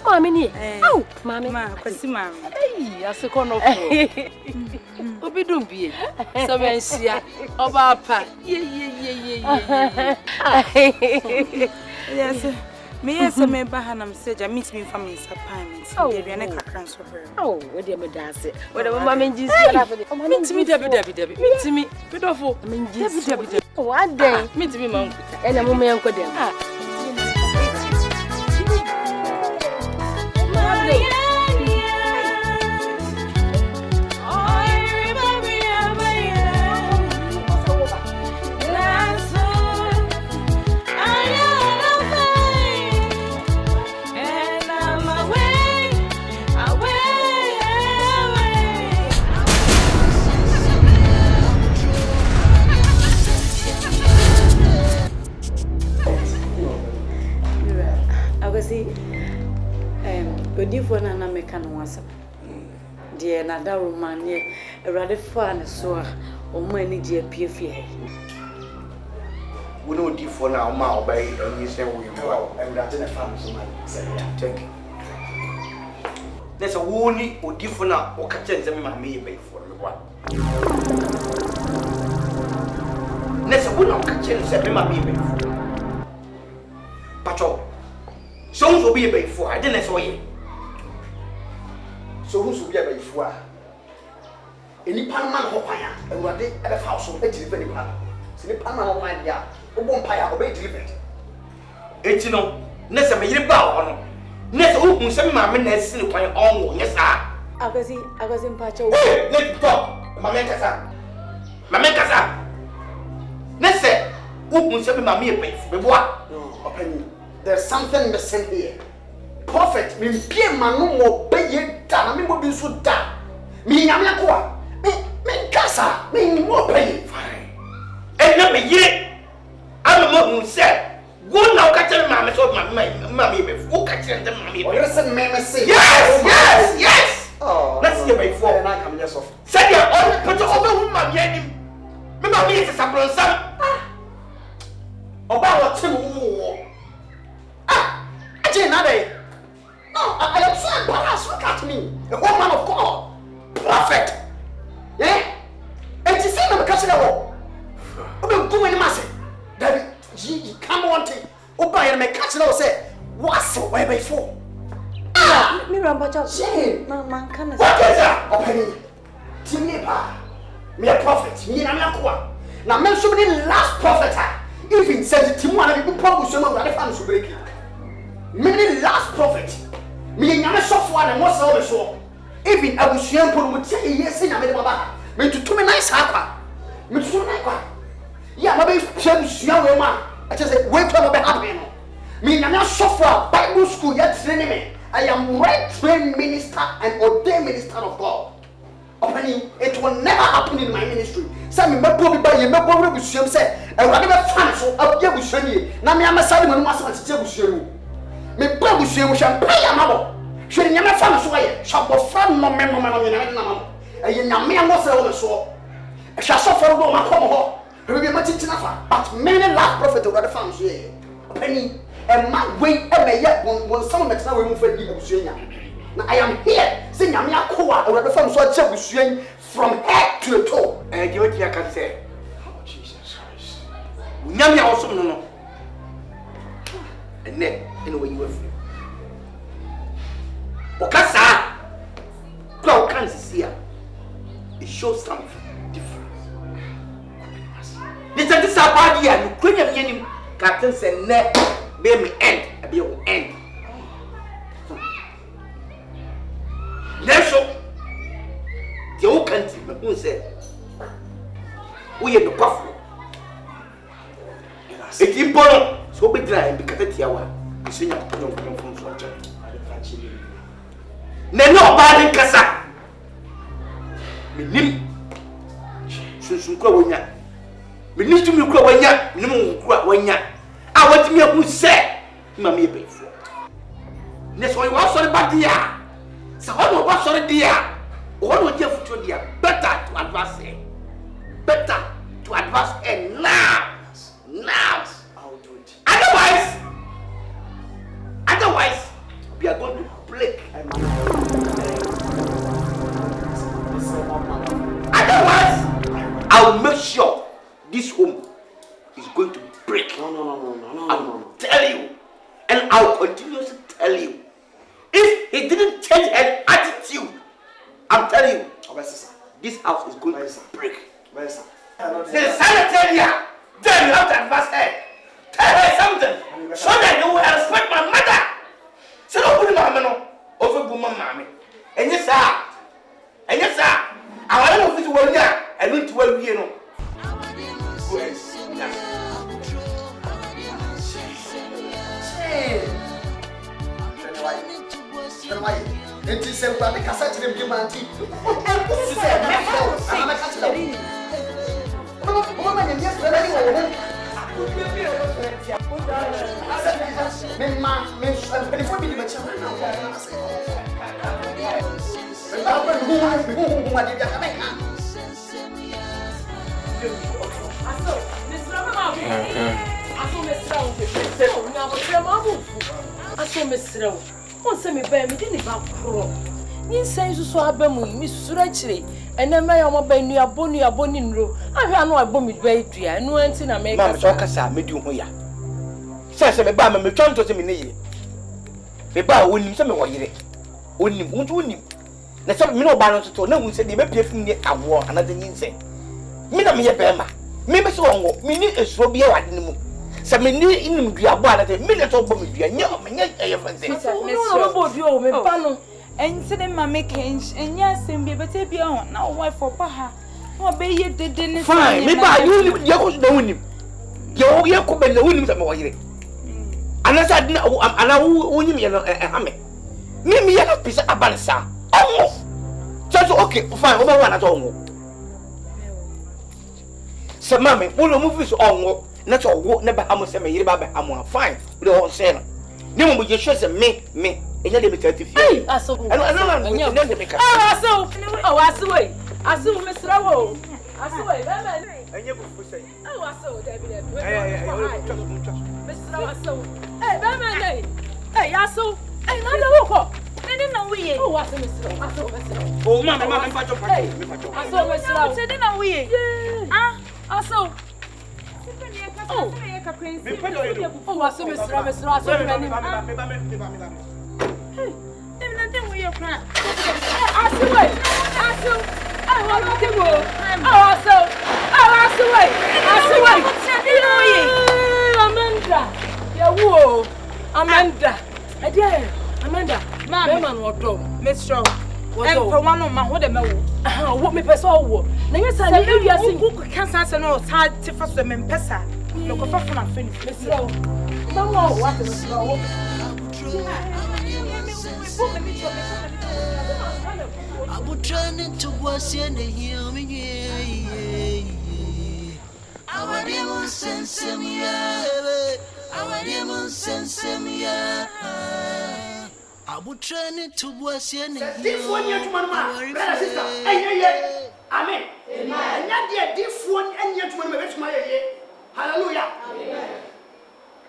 Mammy, oh, mammy, hey, I say, corner. Obi don't be so when see about pa. Yes, me as a member Hanam said, I meet me from his apartment. Oh, they are not transfer. Oh, what do you does it? Whatever mammy just meet me, Debbie, meet me, but of all, I mean, Debbie, what day? Meet me, mom, and a woman uncle them. Odifo na na meka no wasa de na da roman ne awrade fa ne so a o ma ni je apie fie we no odifo na o ma obey any say we go and that na fam so man say take there's a woni odifo na o ka chen say me ma me ye bay for me kwa there's a woni o ka chen say me ma me ye bay for pacho so be ye bay for I didn't say ye. So who's be by four? Any Panama Hopaya, and what they at a house of 80 penny pan. See Panama mind ya, a bonfire obey delivered. 80 no, Nessa may you bow on. Nessa who send my men has seen upon your own, yes, I was in Pacho. Let me talk, Mamma Mamma Nessa who send my mere base, but what? No, there's something missing here. Prophet, me pie manu mo beye da na me mo bi so da. Me nyame ko me kasa, me mo beye. Fine. E na me ye. Am mo hu se, go na o ka tell me so ma me be. O ka tell them ma me. O listen me say. Yes. Oh. Let's hear by four. Na come just off. Say ya o put over hu ma YENIM. Me ma me is sabron sam. Oba wo tim wo. Aje na dey. I am so embarrassed. Look at me, a woman of God, prophet. Yeah? And she said, I'm a catching a wall. I'm going to mass. That you come on to Oba and make catching a say, what's so way before? Me Rambacha, Jane, man, can what is that? Opening Timipa, me a prophet, me and Aqua. Now, mention the last prophet. Even said to one of the people who the fans will break it. Many last prophet. Me nyame sofo na mo so be so even abusuan polo mo tie yesi nyame de baba me tutu me nice akwa me tutu na akwa ya ma be abusuan we ma I just say wait to be happy no me nyame sofo Bible school yet training me I am right trained minister and ordained minister of God. Opening it will never happen in my ministry. Say me mebo bi ba ye mebo abusuan say e wade be fan so abusuan ye na me amasale mo no asama tete abusuan me babu suye champagne amabo hwe nyame fa no so ye shabo fra no me no nyame na mamo e nyame amose wo so e hwa so for do makom ho we be matitina fa but many last prophet of the fans ye penny e ma we e me ye won some metina we mu fa di abusuye nya na I am here say nyame akoa e the fans so acha abusuye from head to the toe e je wetin aka say oh Jesus Christ nyame awosom no and then anyway you were free. Okasa, go can't see it shows something different. This is a body and you couldn't YENIM Captain said net be me end a be end. Let's show the whole country who said we have the coffee. It's important. So be dry because it's our senior from structure. No bad in Casa. Minim Sunkronia. Me need to me kura wanya, me no kura wanya. I want me who say, Mammy pay for. Next one was sorry back there. So what was sorry dear? What would you for dear? Better to advance it. Better to advance it now. Now. I'll do it. Otherwise, we are going to break. Otherwise, I will make sure this home is going to break. No. I'm telling you, and I'll continuously tell you. If he didn't change his attitude, I'm telling you, this house is going to break. The sanitary, then you have to advance her. Tell her something so that you will respect my mother. So don't put my man over woman, mommy. And yes, sir, I want to fit one year and went to where we know. It is a bad cassette in the man. Once me buy me didn't back crow. You say so abamu, Miss Surachiri, and then my own by near Bonnie Boninro. I have no abom with bay tree, and no answer I make a talker, medium hoya. Says a bam, me turn to the mini. The bar wouldn't some of it. Wouldn't him. That's some no balance to no one said they may pay from the war another insane. Mina me a bema. Maybe so long, meaning a swabby at the moon. Some in the abode at a minute of bomb, you know, no, and sitting my makings, and yes, and be better beyond now, wife for PRAH. What be you didn't fine, maybe you don't win him. You're could be the winning of my and as I didn't, and I won't me a hammer. Maybe a piece of abansa. Oh, just okay, fine, over one at all. So, mammy, all the movies on. Not all what never almost a year by I'm fine with all saying. No one will just me, and you're limited to you. I saw, I don't make a I saw Mr. Rowe. I saw and you will say, oh, I saw David. Mr. Rowe, hey, Batman, hey, I saw, hey, no, I didn't know we. Oh, what's Mr. I saw Mr. Oh, Mamma, I saw Mr. I didn't know we. I saw. Oh, I saw Mr. I saw him. Hey, even we are crying. I saw. Amanda. Amanda. Mama, what do? Miss Shaw. And for one of my what what me person. Now you say you are saying who can answer no hard to first them in Pesa. Look up from a finish. Miss Shaw. No, what is wrong? I would turn into what's in the human. Our demon sense me. Our demon sense me. I would turn into what's in the this one year to my brother, sister. Amen. Amen. And not yet this one and yet to my hallelujah.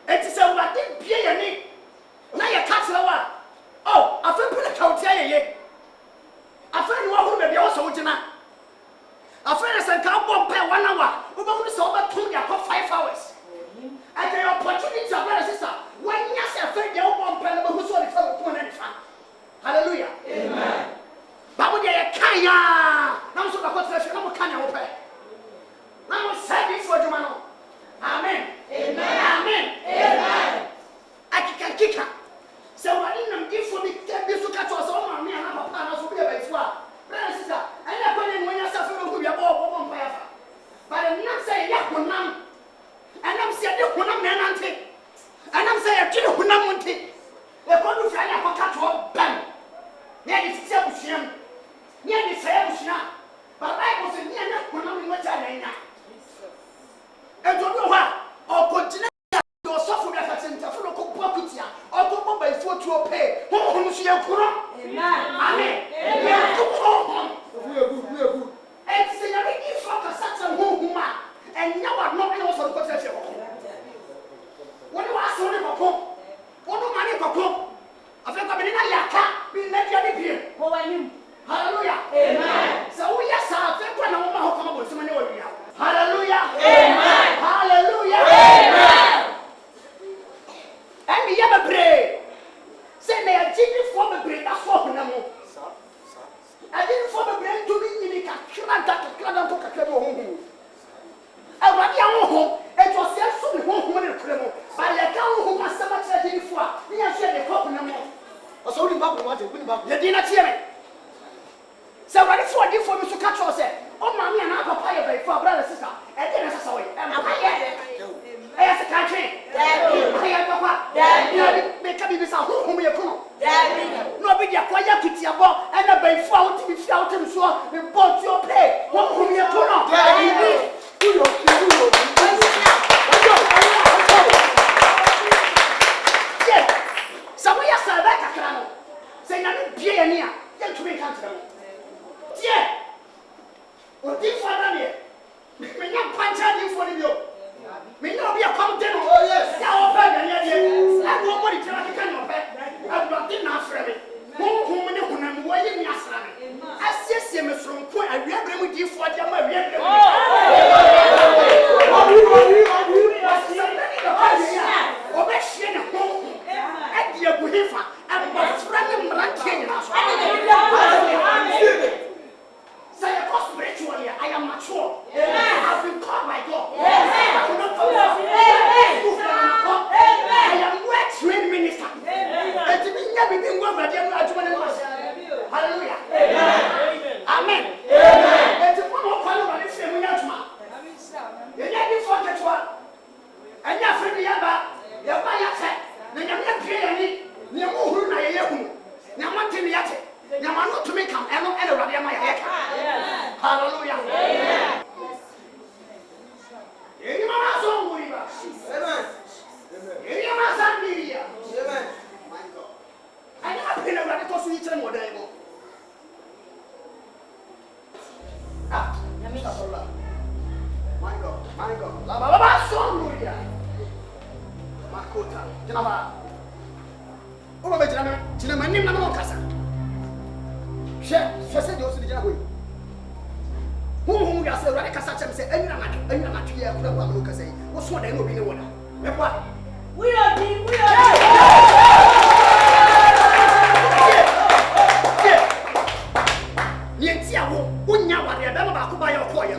It is a what did be now you catch the one. Oh, I feel pretty cold. I feel you are going to be also with you now. I feel as a cowboy pay 1 hour. We're going to solve it 5 hours. And the opportunity of brother sister. When you say, I feel the old pen who saw the fellow. Hallelujah. Amen. Babu de Kaya. Now so the conversation no can open. Now say this for Jumano. Amen. Amen. Amen. Amen. I can kick her. So I didn't give for me to catch us on me and I'm a partner to be a before. Brother sister, and I'm going when you're suffering with your ball on fire. But I'm not saying Yakunam. And I'm saying Yakunam Nanante. And I'm saying Yakunam. We're going to find a catch all bang. Near the same, near the same, Spiritually, I am mature. I've been called by God. I will not follow. I am well trained minister. Hallelujah. Amen. My God. Baba song ya. Makota. Jinaba. Oba be jina manim na no kasa. Hwe se de o se jina hoyi. Hu ya se rawade kasa chem se anyina na twe ya kura no kasa yi. Wo so da no bi ne wona. Me kwa. We are Nienti awo, unya ware da ba ko ba ya ko ye.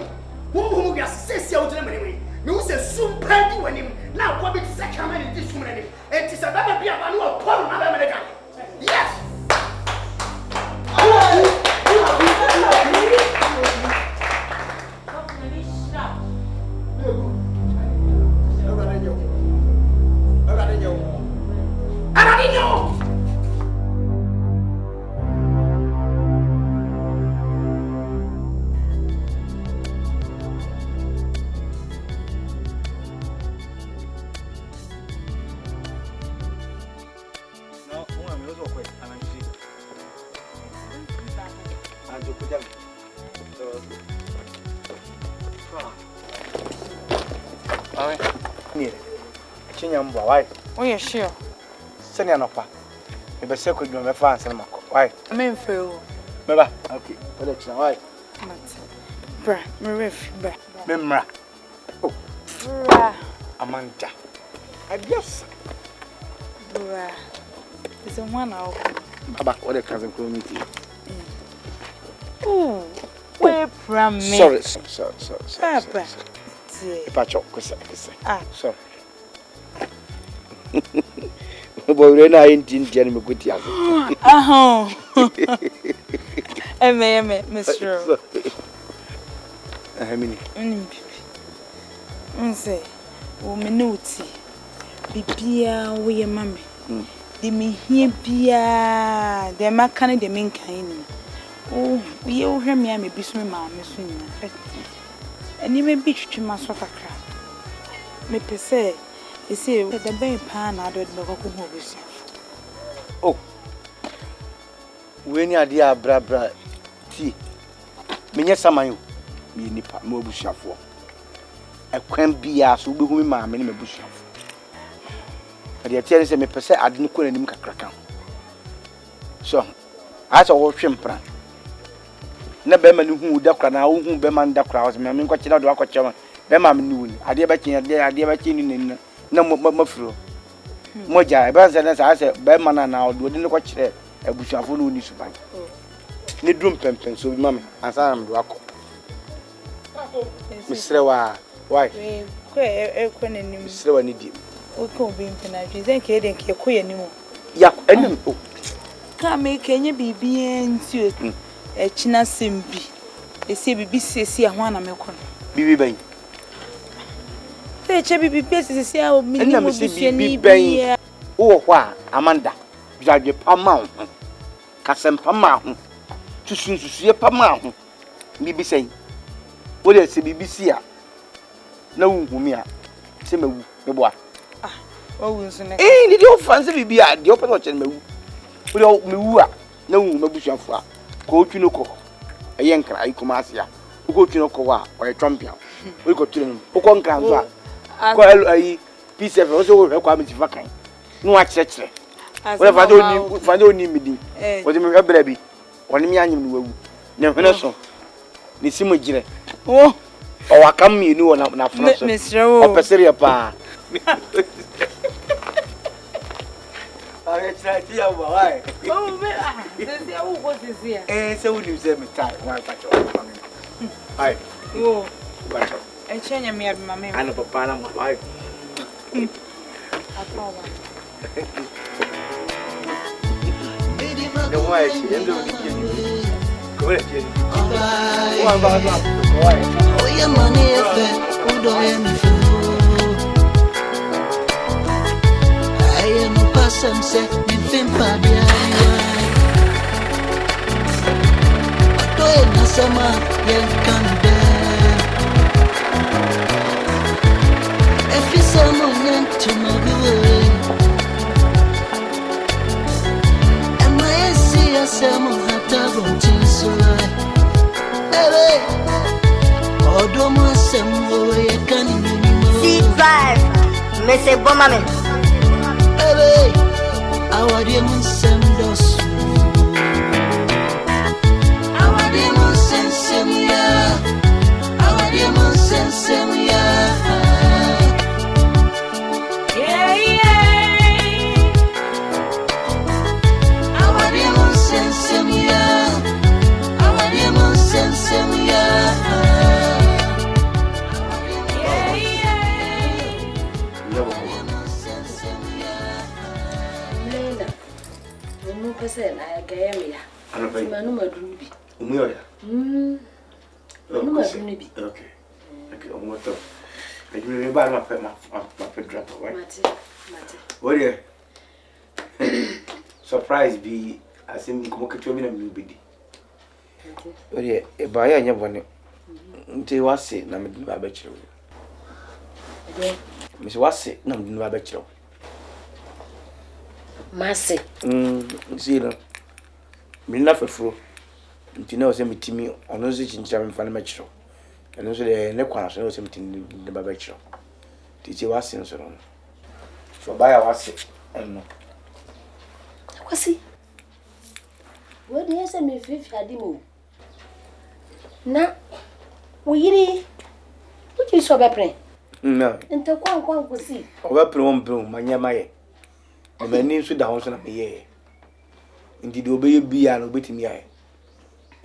Hu ya se se o jina mane. Me wo se sumpa di wanim na akwa bi se kama ni di sumna ni. Enti se baba bia ba no oporo na ba me ka. Yes. Why? Oh, yeah, sure. Send an offer. If a second, you may find some. Why? I mean, Phil. Remember? Okay. Why? Bra, Marif, bra. Memra. Oh, Bra. Amanda. I guess. Bra. It's a 1 hour. Baba, what a cousin community. Oh, where from me? Sorry. Papa. Pacho, Ah, sorry. Boy, we're not in Jenny good young. Mr. I mean, say, womanuti. Bibia, we a mammy. The me here bia, the macani the main kind. Oh, we owe her me, I may be swimming, and you may be to my sort of crap. Me per se. You see, the bay pan, I don't know who is. oh, when you dear bra, tea. Many summer, me nipa, more bush for. I can't be asked to be whom my many bush of. But the tell me per se, I didn't call him crack. So, I saw Chimpra. Never man who duck and I won't be man duck crowds, me, I mean, what you know, do I got you? Bema noon, I dear back in no more flu. Moja, Banzan, I said, Bemana now, wouldn't watch there, a bush of food needs to buy. Need room pen, so mammy, as I am Rocco. Mr. Why? Mr. Wanidi. We can't be in Penalty, then Kaden Kay anymore. Yak, and can't make any baby and suit a china simbi. A CBC, see a 1 American. Bibi Bain. Say, Chubby Bessie, see how me Bain. Oh, why, Amanda, drive your Pamount, Cassam Pamount, too soon to see a Pamount. Bibi saying, what is BBC? No, Mumia, Simu, the boy. Oh, Wilson, did you fancy be at the open watch and me? Without me, no, Mabusha, coach you no a young cry, Comasia, who go to no coa or a champion. We got to him, who can't come. Quite a piece of also requirements vacant. No, etc. Whatever I don't need me, what do you baby? One million will never so. Nisimu. Oh, I come you know, not Mr. Opera Pa. I tried to hear why. Oh, what is here? And so you say me time. Hi. Yo. Bacho. I change your mirror, mamma. Ana papa na mama. The way she ends up go ahead, Jenny. Oh, I'm about to go ahead. Oh, yeah, money, who don't I am a person, say, in Fimpabia. Doing a summer, young candidate. If you someone to my way, and my see a summer at double so hey, oh, don't want some way, can you drive, Mr. Bomberman. Hey, our demon send us. Our demon sends him, yeah. Our demon sends him, yeah. Yeah, yeah. Our demon sends him, yeah. Our demon sends him, yeah. Person I gave me. Ana pai. Manu madubi. Umuyo ya. Manu madubi. Okay. Okay, omoto. Ejumi ba ma pe drop, right? Mate. What here? Surprise be asim ko kecho mi na mi bedi. What here? E ba ya nya bone. Nti wase na me ba ba kire. Okay. Mi se wase na me ba ba kire. Mase. See no. Me na fefuro. Nti na o se mitimi ono se chincha me fa na machiro. Eno so de ne kwana so o se mitimi de baba chiro. Ti che wase nso no. So ba ya wase eno. Kwasi. Wo de ese me fifi adimo. Na wo yiri. Wo ti so be pre. No. Nta kwa kwasi. O ba pre won pre manya maye. Mani so da ho so na me ye. Ndi de obeye bia na obetimi aye.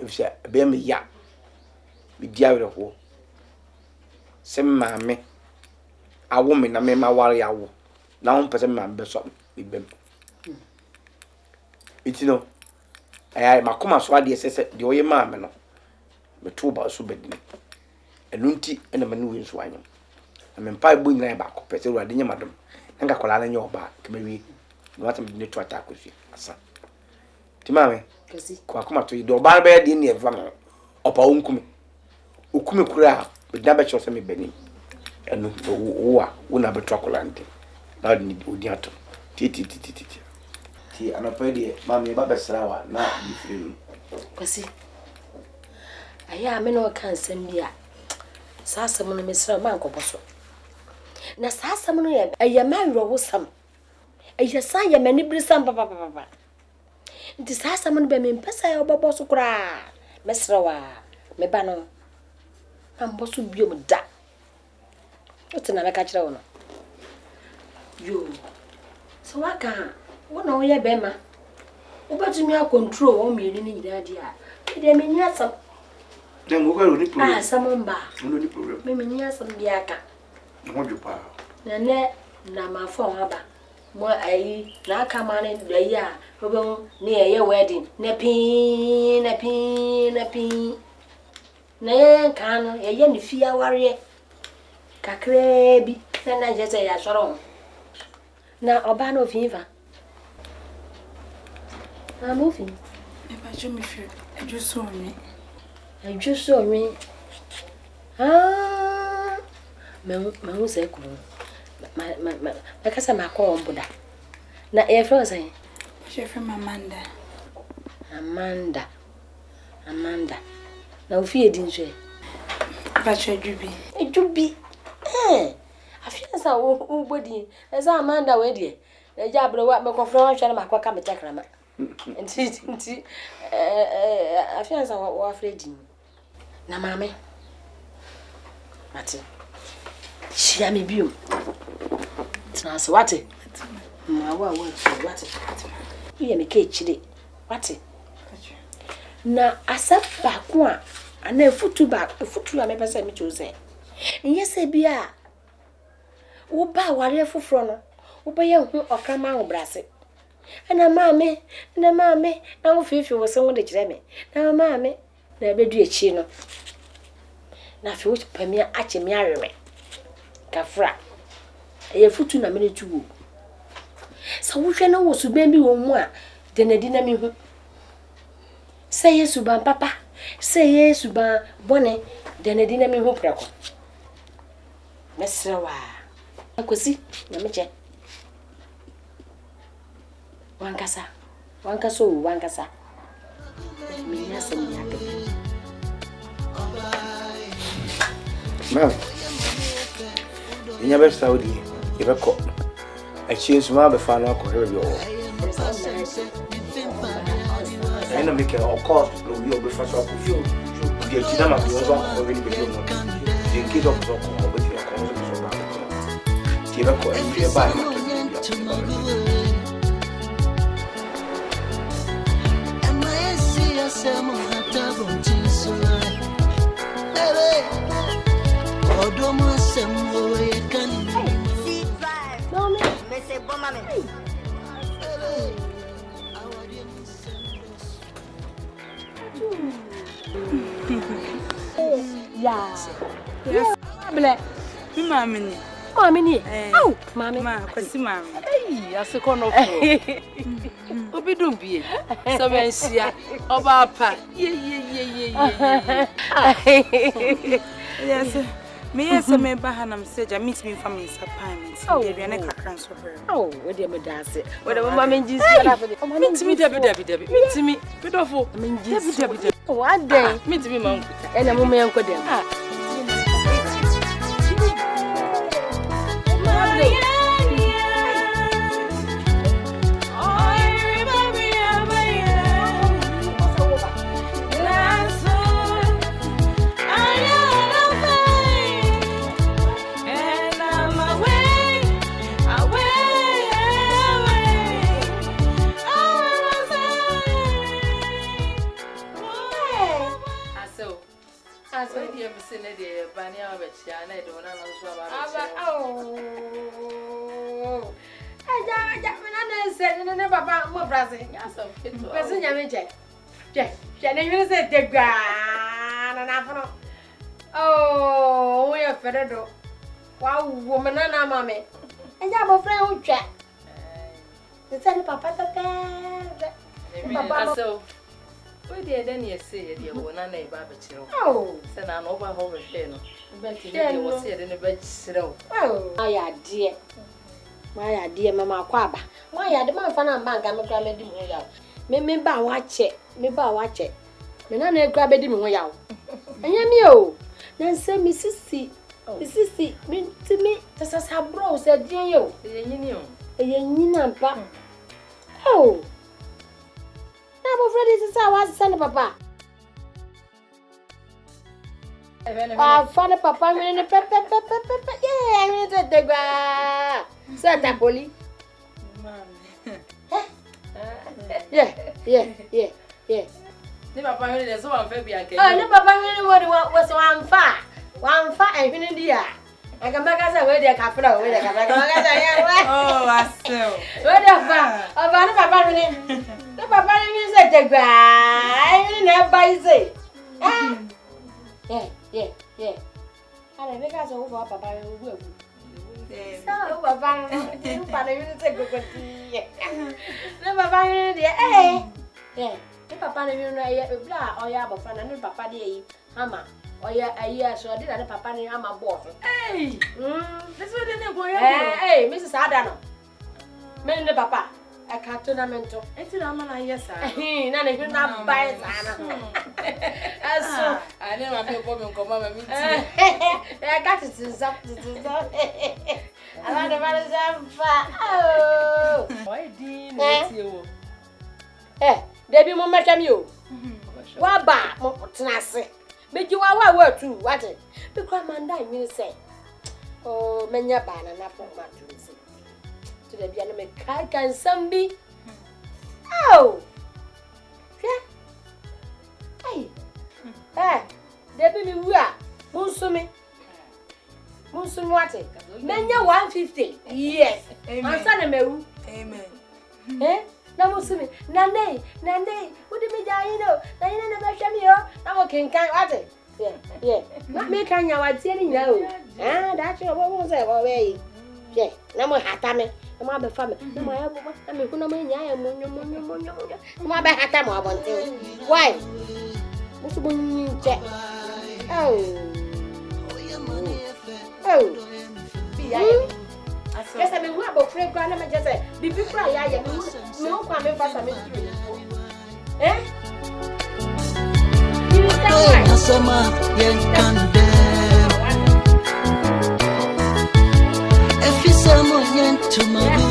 Efisha be me ya. Bi dia were ho. Se maame awo me na me ma ware awo. Na ho pese me ma be so bi bem. Itino. Ay makoma so ade sese de oye maame no. Me to ba so bedini. Enu nti ena mani we so anyam. Na me mpa igbo nyina ba ko pese ru ade nyamadom. Nka kola na nya oba kemewi. No atam de to attack with you asa timame Kasi ko akoma to do ba ba de ne eva no opa onkumi okumi kura be da ba chose me bani enu wo na beto akola nte na de odi ato ti anapa de mama ba besra wa na difiri Kasi aya me no kan sambia sasa mo no mesra man ko boso na sasa mo no ye aya man ro wosam aya san ye mani brisam papa nti sasa mo no be me mpesa ya oboboso kura mesra wa me ba no am boso biom da otina me ka kire wo no yo so waka wo no ye be ma obatumi a control o mi ni nyina dia ide me nya sam dem wo ka ro ni problem samomba no ni problem me nya sam biaka no jupa na ne na ma fo aba mo ayi na aka ma ne da ya obo ne ye wedding na pin na ye kan ye ne fia ware kakra bi na jese ya soro na oba no fifa na mo fi E ba jo mi fi eju so mi. Eju so mi. Ah. Me se ku. Ma kasa ma ko ombuda. Na e fro say. She from Amanda. Na ofi edin so e. Ba cho edubi. Edubi. Afia sa wo body. Esa Amanda we de. Na ja bro wa me ko fro hwa na makwa ka me takrama. Nti afia sa wo afredi. Na mame. Mate. Shia me biom. Trans wate. Ma wa wate. Iye me ke chire. Wate. Na asaba ko a ana futu a me pese me chose nyese bia wo ba ware foforo no wo ba ye hu okrama ho brase na maame na wo fifi wo se wo de kire me na maame na bedu echi no na fi wo pamia ache me awewe kafra ye futu na me tu wo sa wo hwe na wo su ben bi wo mu a de na di na me hu say yes ban papa say yes ban bone de na di na me hu prako mesra wa akosi na me che wankasa minya sam ya ke Ma'am, inya be Saudi, e be ko. A change ma be fa na ko re bi o. I know make all cost no we be fa so ko fi o. Di ti na ma bi o so ko be ni be no. Di ki do so ko be ti ko so ba. Ti be ko e bi ba ni. Yeah. Bele. Mami ni. Au, mami. Ma, kwasi mami. Hey, aseko no fo. Obi dum bie. So ben sia. Oba apa. Ye. Yes. Me yes me ba hanam seja meet me family apartment. Dey na kakran so her. Oh, we dey me dance. We dey mama nji sia for the. Meet me David. Meet me. Pedofo. David. What day? Meet me man kuta. Ena mo me yanko dem. Oh, we are Federdo. Wow, woman, and mammy. And you have a friend who chat. The son Papa. So, we did then you say, dear one, and a barbecue. Oh, send an over home channel. But you was here in the bed. Oh, my dear, Mamma Quaba. Why are the man for a bank? I'm a grab me ba watch it. Me na grab it in my out. And you then say Mississippi. Mississippi, me to me, just as her bro said, you. Yenimpa. Oh, now, Freddy says I was son of Papa. Father Papa, and the pepper. Yeah, I mean, the gra. Santa Polly. Yeah. Never find it as one baby. I can. Oh, no, Papa, was one far and in India. I can make us away their capital. Oh, I so. Where the far? Oh, Papa, the Papa is at the gra. I never buy it. Yeah. I think I saw Papa. So, Papa, you take a good tea. Never find it. Yeah. Papa, you know, blah, or ya, but friend, and Papa, dear, Hammer, or ya, so I did a Papa, and I'm a boss. Hey, that's what they go. Hey, Mrs. Adano. Men the Papa, a cartonamento. It's a man, yes, sir. None of you not buy it. So I didn't have a problem. Come on, I got it to stop. I want to manage them. Oh, why did you? Debbie, Mamma, come you. What ba, Tenassi? But you are what too, what it? Because Manda, you say, oh, Menya Ban and Apple Matthews. To the enemy, can some be? Oh, yeah. Hey, Debi mi wu a. Munsumi wate. Menya 150. Yes. Ansa na mewu. Amen. Na musumi. Nane. Udi mi jayi no. Na yina na behwe mi yo. Na mo kenkan wate. Yeah. Na me kan nya wate ni nya o. Da chi obo say wo we. Yeah. Na mo hata me. Na mo be fa me. Na mo ya bo. Na me ku na mo nya ya monyo. Na be hata mo abonte. Why? Musu bonyi che. Oh. Yes, I mean, we have a friend, Grandma just said, "Bibi PRAH, yeah, no, come and pass a minute." Eh? You Sama yen kande Efi sama yen tumabu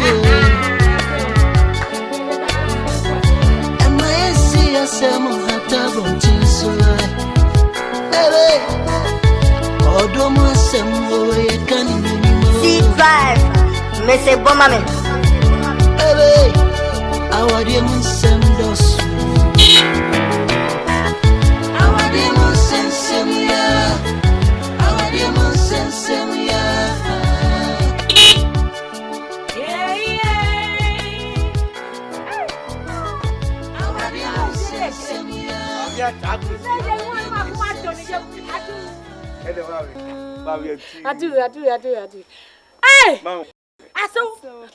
Ema esi ya sama hata bontinso Ebe Odomo asembo ye kani minimo C5 Mese bomame Ebe Awadi munsemdosu Adu. Hey!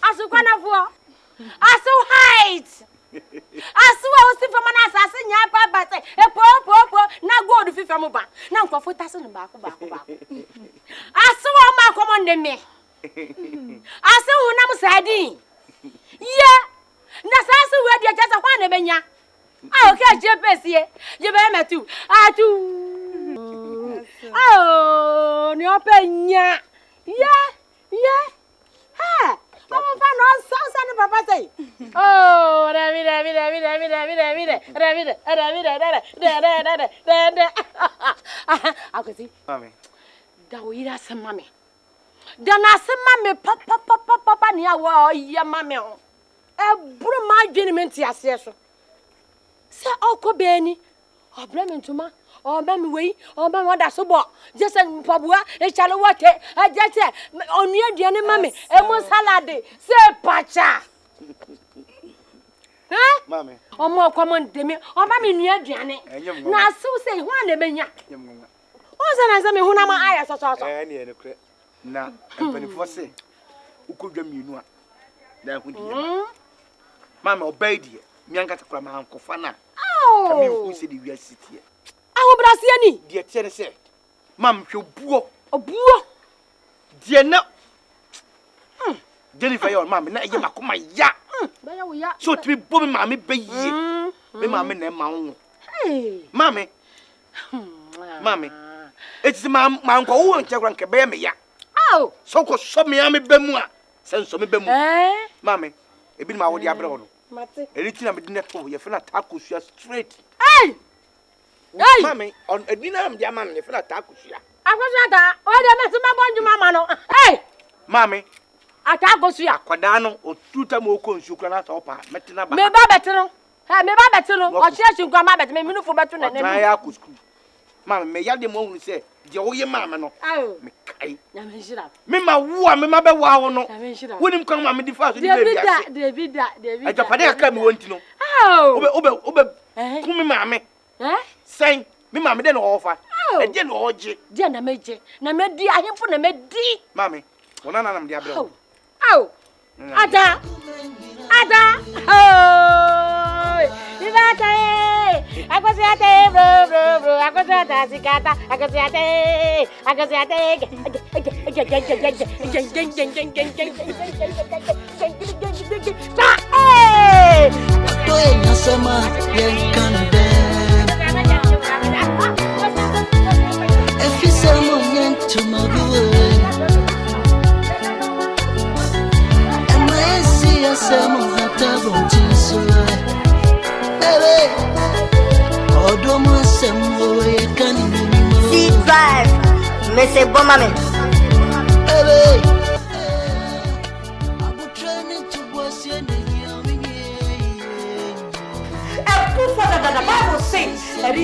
Asu kwanafo. Asu height. Asu wa osi fama na asase nya pa ba se po na gold fifa mo ba na nkofo tase no ba ko. Asu wa ma komo ndeme. Asu hu na musadi. Ye na sase we dia jasa kwa na benya. Ah okay jepesie. Je be metu. Atu. Oh, ni openya. Yeah. Ha. Omo fa no sansa ni papa say. Oh, David. Akosi. Mami. Da wo ira se mami. Da na se mami papa ni awo ya mami o. E buru ma dwene menti ase so. Se okobe ni. Obrementuma. Mami wei, mami wada sobo. Jese mpabua, e chale wote. Jese onua duane mami, emu salad, se pacha. Mami. Omo kwamon demi, mami nua duane. Na so say ho na benya. O na me hu na ma aya so. Ni ene kre. Na empanifo se ukodwa mienu a. Na hu die. Mami obedi. Mi anka takura ma ankofa na. Kami hu se di wiasitie. Awo brasia ni. Die tiere se. Mam hwe obuo. Die na. Jennifer yo mam na eye makoma ya. Ba ya wo ya. So timi bo me mama be yie. Me mama na ma wo. Mami. Mami. Eti ma nko wo nchekwa nke be me ya. Aw. So ko so me ya me be mu a. Senso me be mu. Mami. Ebi ma wo di abre wo. Mate. Eriti na me di neto ye fe na taco sua straight. Hey! Mami, on edina am dia mam ye fe na taco sua. Akwasada, o de mesu ma bonju mama no. Hey! Mami, atago sua. Akwada no otuta mo ko nsu kra na so pa metina ba. Me ba beti no. Me ba beti no. O chia chinkwa ma beti me minufo betu na na. Na ya ku school. Mami, me ya de mo hu se je wo ye mama no. Me kai. Na me hira. Me ma wo a me ma be wa wo no. Na me hira. Wonim kan ma me di fa so di baby ase. David. Ajapade aka me wonti no. Obe ku me mama. Sen me mama de no ofa. E de no oje. De na meje. Na me di ahemfo na me di. Mami, wona na nam de abre. Ada. Oh. Ibata. Akosiate bro. Akosiate sikata. Akosiate. Sama yen kande Efi sama yen tumabu Ema esi ya sama hata bontinso Ebe Odomo asembo ye kani minimo C5 Mese bomame Ebe Abutrani tuwasi ene The Bible says that